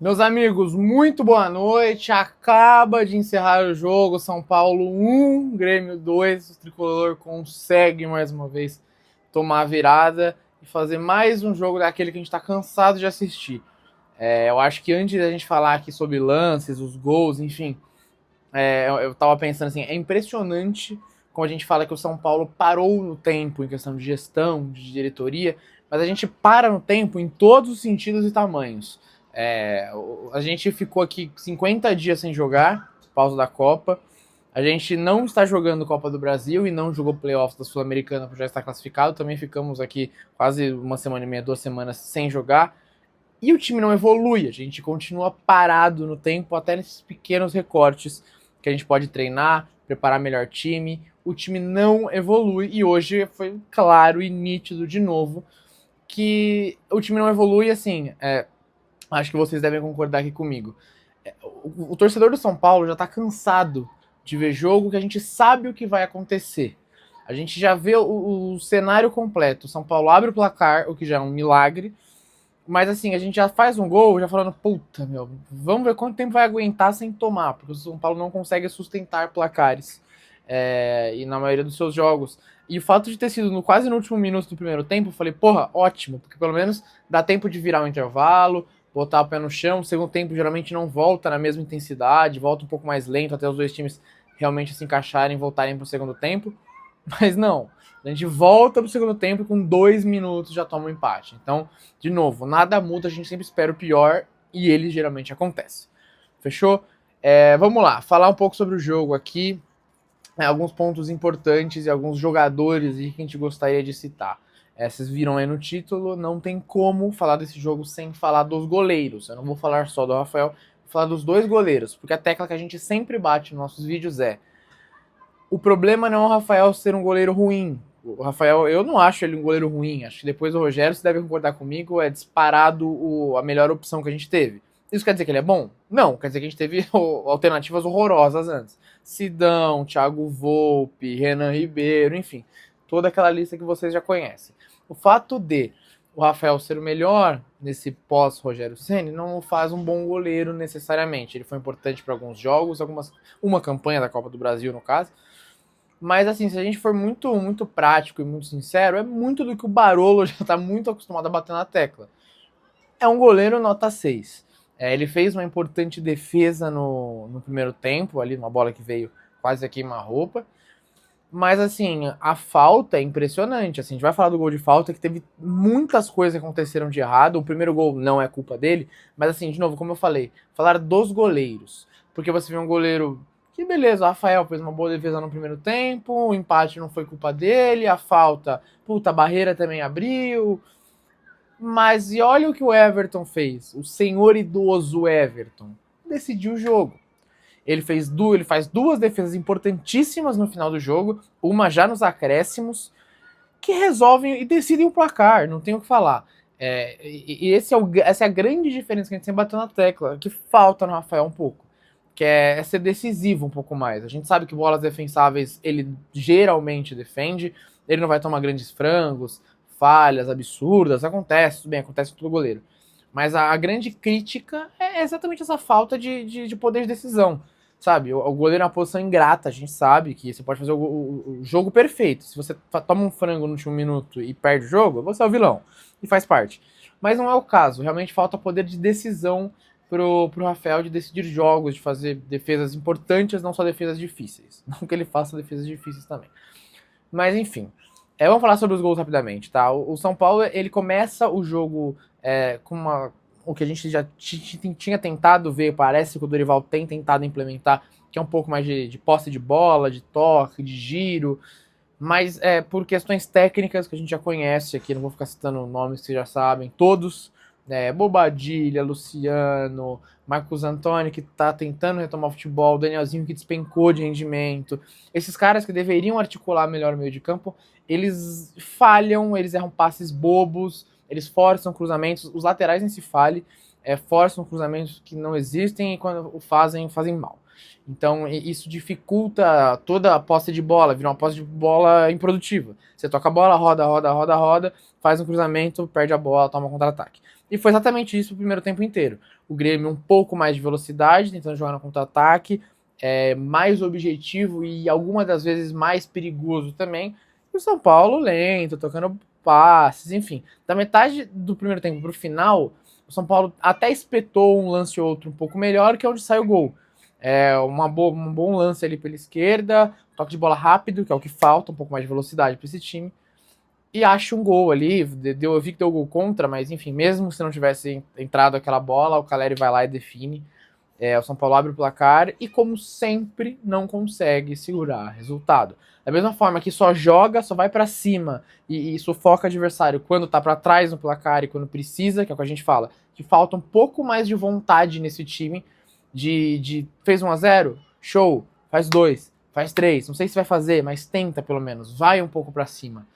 Meus amigos, muito boa noite. Acaba de encerrar o jogo. São Paulo 1, Grêmio 2. O tricolor consegue mais uma vez tomar a virada e fazer mais um jogo daquele que a gente está cansado de assistir. Eu acho que antes da gente falar aqui sobre lances, os gols, enfim, eu tava pensando assim, é impressionante como a gente fala que o São Paulo parou no tempo em questão de gestão, de diretoria, mas a gente para no tempo em todos os sentidos e tamanhos. A gente ficou aqui 50 dias sem jogar, pausa da Copa. A gente não está jogando Copa do Brasil e não jogou playoffs da Sul-Americana por já estar classificado. Também ficamos aqui quase uma semana e meia, 2 semanas sem jogar. E o time não evolui, a gente continua parado no tempo, até nesses pequenos recortes que a gente pode treinar, preparar melhor time. O time não evolui e hoje foi claro e nítido de novo que o time não evolui assim. Acho que vocês devem concordar aqui comigo. O torcedor do São Paulo já tá cansado de ver jogo que a gente sabe o que vai acontecer. A gente já vê o cenário completo. O São Paulo abre o placar, o que já é um milagre. Mas assim, a gente já faz um gol, já falando, puta, meu, vamos ver quanto tempo vai aguentar sem tomar, porque o São Paulo não consegue sustentar placares. E na maioria dos seus jogos. E o fato de ter sido quase no último minuto do primeiro tempo, eu falei, porra, ótimo, porque pelo menos dá tempo de virar um intervalo, botar o pé no chão. O segundo tempo geralmente não volta na mesma intensidade, volta um pouco mais lento até os dois times realmente se encaixarem e voltarem pro segundo tempo. Mas não, a gente volta pro segundo tempo e com 2 minutos já toma um empate. Então, de novo, nada muda, a gente sempre espera o pior e ele geralmente acontece. Fechou? Vamos lá, falar um pouco sobre o jogo aqui, alguns pontos importantes e alguns jogadores que a gente gostaria de citar. Vocês viram aí no título, não tem como falar desse jogo sem falar dos goleiros. Eu não vou falar só do Rafael, vou falar dos dois goleiros, porque a tecla que a gente sempre bate nos nossos vídeos o problema não é o Rafael ser um goleiro ruim. O Rafael, eu não acho ele um goleiro ruim. Acho que depois o Rogério, se deve concordar comigo, é disparado a melhor opção que a gente teve. Isso quer dizer que ele é bom? Não, quer dizer que a gente teve alternativas horrorosas antes. Sidão, Thiago Volpe, Renan Ribeiro, enfim. Toda aquela lista que vocês já conhecem. O fato de o Rafael ser o melhor nesse pós-Rogério Ceni não o faz um bom goleiro necessariamente. Ele foi importante para alguns jogos, uma campanha da Copa do Brasil, no caso. Mas assim, se a gente for muito prático e muito sincero, é muito do que o Barolo já está muito acostumado a bater na tecla. É um goleiro nota 6. Ele fez uma importante defesa no primeiro tempo, ali uma bola que veio quase a queima-roupa. Mas assim, a falta é impressionante. Assim, a gente vai falar do gol de falta, que teve muitas coisas que aconteceram de errado. O primeiro gol não é culpa dele, mas assim, de novo, como eu falei, falar dos goleiros. Porque você vê um goleiro que beleza, o Rafael fez uma boa defesa no primeiro tempo, o empate não foi culpa dele, a falta, puta, a barreira também abriu. Mas e olha o que o Everton fez, o senhor idoso Everton. Decidiu o jogo. Ele faz duas defesas importantíssimas no final do jogo, uma já nos acréscimos, que resolvem e decidem o placar, não tem o que falar. Essa é a grande diferença que a gente sempre bateu na tecla, que falta no Rafael um pouco, que é ser decisivo um pouco mais. A gente sabe que bolas defensáveis ele geralmente defende, ele não vai tomar grandes frangos, falhas absurdas, acontece, tudo bem, acontece com todo goleiro. Mas a grande crítica é exatamente essa falta de poder de decisão. Sabe, o goleiro é uma posição ingrata, a gente sabe que você pode fazer o jogo perfeito. Se você toma um frango no último minuto e perde o jogo, você é o vilão. E faz parte. Mas não é o caso. Realmente falta poder de decisão pro Rafael de decidir jogos, de fazer defesas importantes, não só defesas difíceis. Não que ele faça defesas difíceis também. Mas enfim. Vamos falar sobre os gols rapidamente, tá? O São Paulo, ele começa o jogo com o que a gente já tinha tentado ver, parece que o Dorival tem tentado implementar, que é um pouco mais de posse de bola, de toque, de giro, mas por questões técnicas que a gente já conhece aqui, não vou ficar citando nomes que vocês já sabem, todos, Bobadilha, Luciano, Marcos Antônio, que tá tentando retomar o futebol, Danielzinho, que despencou de rendimento, esses caras que deveriam articular melhor o meio de campo, eles falham, eles erram passes bobos, eles forçam cruzamentos, os laterais nem se fale, forçam cruzamentos que não existem e quando o fazem mal. Então isso dificulta toda a posse de bola, vira uma posse de bola improdutiva. Você toca a bola, roda, faz um cruzamento, perde a bola, toma um contra-ataque. E foi exatamente isso o primeiro tempo inteiro. O Grêmio um pouco mais de velocidade, tentando jogar no contra-ataque, mais objetivo e algumas das vezes mais perigoso também. E o São Paulo lento, tocando passes, enfim. Da metade do primeiro tempo pro final, o São Paulo até espetou um lance ou outro um pouco melhor, que é onde sai o gol. Um bom lance ali pela esquerda, toque de bola rápido, que é o que falta, um pouco mais de velocidade para esse time. E acha um gol ali, eu vi que deu gol contra, mas enfim, mesmo se não tivesse entrado aquela bola, o Caleri vai lá e define. O São Paulo abre o placar e, como sempre, não consegue segurar resultado. Da mesma forma que só joga, só vai para cima e sufoca o adversário quando tá para trás no placar e quando precisa, que é o que a gente fala, que falta um pouco mais de vontade nesse time fez 1-0, show, faz 2, faz 3, não sei se vai fazer, mas tenta pelo menos, vai um pouco para cima.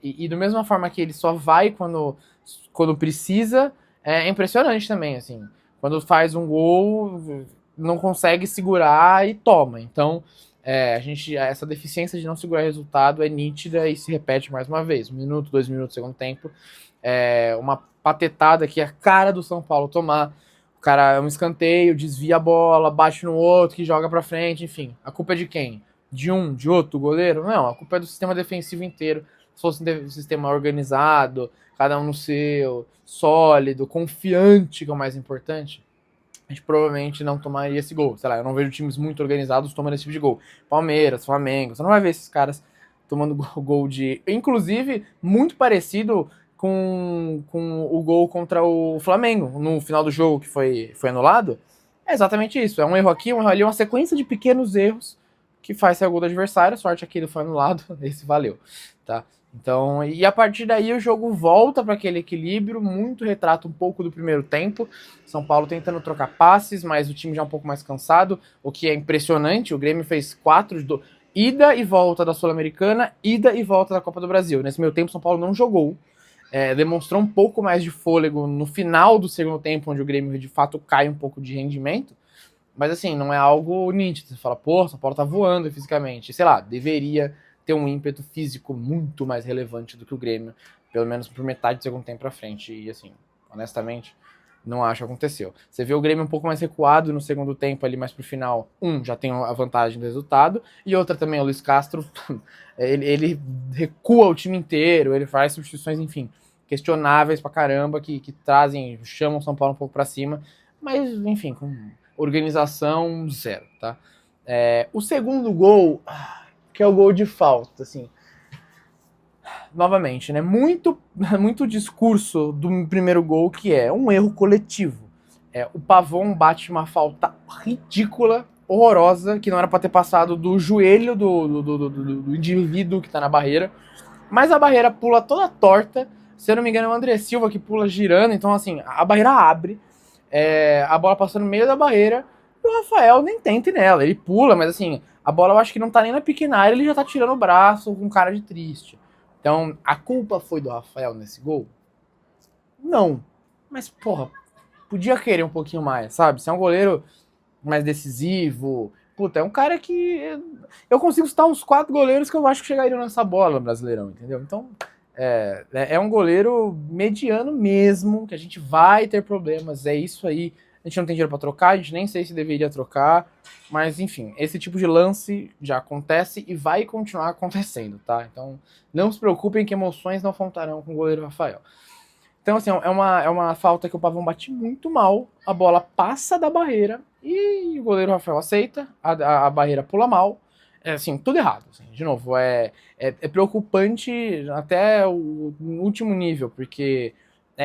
E da mesma forma que ele só vai quando precisa, é impressionante também, assim. Quando faz um gol, não consegue segurar e toma. Então, essa deficiência de não segurar resultado é nítida e se repete mais uma vez. 1 minuto, 2 minutos, segundo tempo. Uma patetada que é a cara do São Paulo tomar. O cara é um escanteio, desvia a bola, bate no outro, que joga pra frente, enfim. A culpa é de quem? De um, de outro, do goleiro? Não, a culpa é do sistema defensivo inteiro. Se fosse um sistema organizado, cada um no seu, sólido, confiante, que é o mais importante, a gente provavelmente não tomaria esse gol. Sei lá, eu não vejo times muito organizados tomando esse tipo de gol. Palmeiras, Flamengo, você não vai ver esses caras tomando gol de... Inclusive, muito parecido com o gol contra o Flamengo, no final do jogo que foi anulado. É exatamente isso, é um erro aqui, um erro ali, uma sequência de pequenos erros que faz sair o gol do adversário. Sorte aqui ele foi anulado, esse valeu, tá? Então, e a partir daí o jogo volta para aquele equilíbrio, muito retrato um pouco do primeiro tempo. São Paulo tentando trocar passes, mas o time já um pouco mais cansado, o que é impressionante. O Grêmio fez 4 ida e volta da Sul-Americana, ida e volta da Copa do Brasil. Nesse meio tempo, São Paulo não jogou. Demonstrou um pouco mais de fôlego no final do segundo tempo, onde o Grêmio de fato cai um pouco de rendimento. Mas assim, não é algo nítido. Você fala, pô, São Paulo tá voando fisicamente. Sei lá, deveria ter um ímpeto físico muito mais relevante do que o Grêmio, pelo menos por metade do segundo tempo pra frente. E assim, honestamente, não acho que aconteceu. Você vê o Grêmio um pouco mais recuado no segundo tempo ali, mais pro final. Já tem a vantagem do resultado, e outra também, o Luiz Castro, ele recua o time inteiro, ele faz substituições, enfim, questionáveis pra caramba, que chamam o São Paulo um pouco pra cima, mas, enfim, com organização zero, tá? O segundo gol, que é o gol de falta, assim, novamente, né? Muito discurso do primeiro gol que é um erro coletivo. O Pavon bate uma falta ridícula, horrorosa, que não era para ter passado do joelho do indivíduo que tá na barreira, mas a barreira pula toda torta. Se eu não me engano, é o André Silva que pula girando, então assim, a barreira abre, a bola passa no meio da barreira, e o Rafael nem tenta ir nela, ele pula, mas assim, a bola eu acho que não tá nem na pequena área, ele já tá tirando o braço com cara de triste. Então, a culpa foi do Rafael nesse gol? Não. Mas, porra, podia querer um pouquinho mais, sabe? Você é um goleiro mais decisivo. Puta, é um cara que... Eu consigo citar uns 4 goleiros que eu acho que chegariam nessa bola no Brasileirão, entendeu? Então, é um goleiro mediano mesmo, que a gente vai ter problemas, é isso aí. A gente não tem dinheiro pra trocar, a gente nem sei se deveria trocar, mas enfim, esse tipo de lance já acontece e vai continuar acontecendo, tá? Então, não se preocupem que emoções não faltarão com o goleiro Rafael. Então, assim, é uma falta que o Pavão bate muito mal, a bola passa da barreira e o goleiro Rafael aceita, a barreira pula mal. Assim, tudo errado. Assim. De novo, é preocupante até o último nível, porque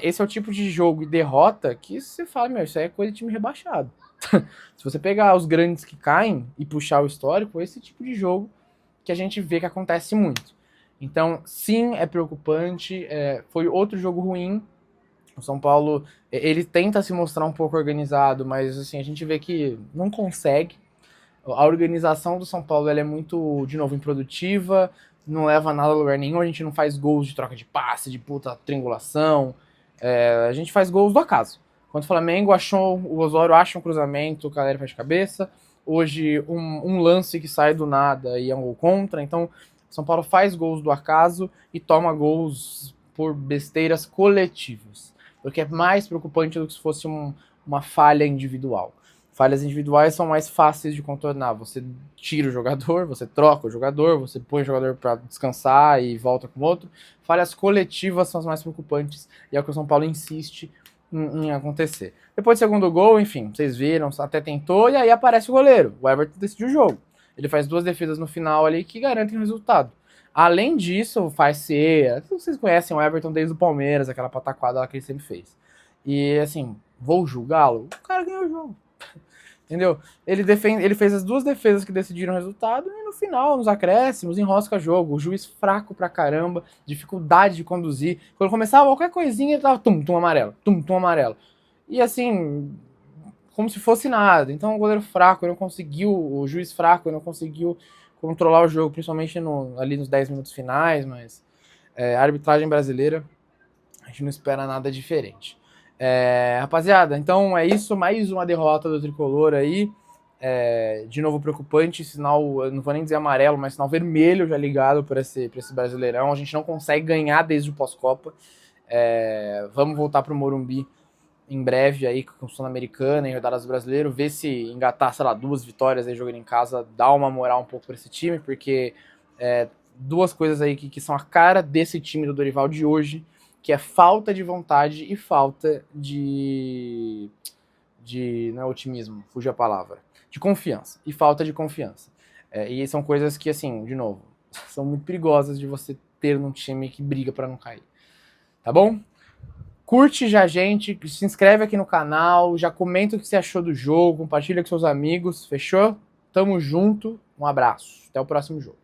esse é o tipo de jogo e derrota que você fala, meu, isso aí é coisa de time rebaixado. Se você pegar os grandes que caem e puxar o histórico, esse tipo de jogo que a gente vê que acontece muito. Então, sim, é preocupante. Foi outro jogo ruim. O São Paulo, ele tenta se mostrar um pouco organizado, mas assim, a gente vê que não consegue. A organização do São Paulo ela é muito, de novo, improdutiva, não leva nada a lugar nenhum. A gente não faz gols de troca de passe, de puta triangulação. A gente faz gols do acaso. Quando o Flamengo o Osório acha um cruzamento, o Caleri faz de cabeça. Hoje, um lance que sai do nada e é um gol contra. Então, São Paulo faz gols do acaso e toma gols por besteiras coletivas. o que é mais preocupante do que se fosse uma falha individual. Falhas individuais são mais fáceis de contornar. Você tira o jogador, você troca o jogador, você põe o jogador para descansar e volta com outro. Falhas coletivas são as mais preocupantes e é o que o São Paulo insiste em acontecer. Depois do segundo gol, enfim, vocês viram, até tentou e aí aparece o goleiro. O Everton decidiu o jogo. Ele faz 2 defesas no final ali que garantem o resultado. Além disso, faz ser... Vocês conhecem o Everton desde o Palmeiras, aquela pataquada lá que ele sempre fez. E assim, vou julgá-lo? O cara ganhou o jogo. Entendeu? Ele fez as 2 defesas que decidiram o resultado e no final, nos acréscimos, enrosca jogo. O juiz fraco pra caramba, dificuldade de conduzir. Quando começava qualquer coisinha, ele tava tum amarelo, tum amarelo. E assim, como se fosse nada. Então o goleiro fraco, ele não conseguiu, o juiz fraco, ele não conseguiu controlar o jogo, principalmente ali nos 10 minutos finais, mas a arbitragem brasileira, a gente não espera nada diferente. Rapaziada, então é isso, mais uma derrota do Tricolor aí, de novo preocupante, sinal, eu não vou nem dizer amarelo, mas sinal vermelho já ligado para esse Brasileirão, a gente não consegue ganhar desde o pós-Copa, vamos voltar pro Morumbi em breve aí com o Sul-Americana e rodadas brasileiro, ver se engatar, sei lá, 2 vitórias aí jogando em casa, dá uma moral um pouco para esse time, porque 2 coisas aí que são a cara desse time do Dorival de hoje, que é falta de vontade e falta de não é otimismo, fugiu a palavra, de confiança, e falta de confiança. E são coisas que, assim, de novo, são muito perigosas de você ter num time que briga para não cair. Tá bom? Curte já, gente, se inscreve aqui no canal, já comenta o que você achou do jogo, compartilha com seus amigos, fechou? Tamo junto, um abraço, até o próximo jogo.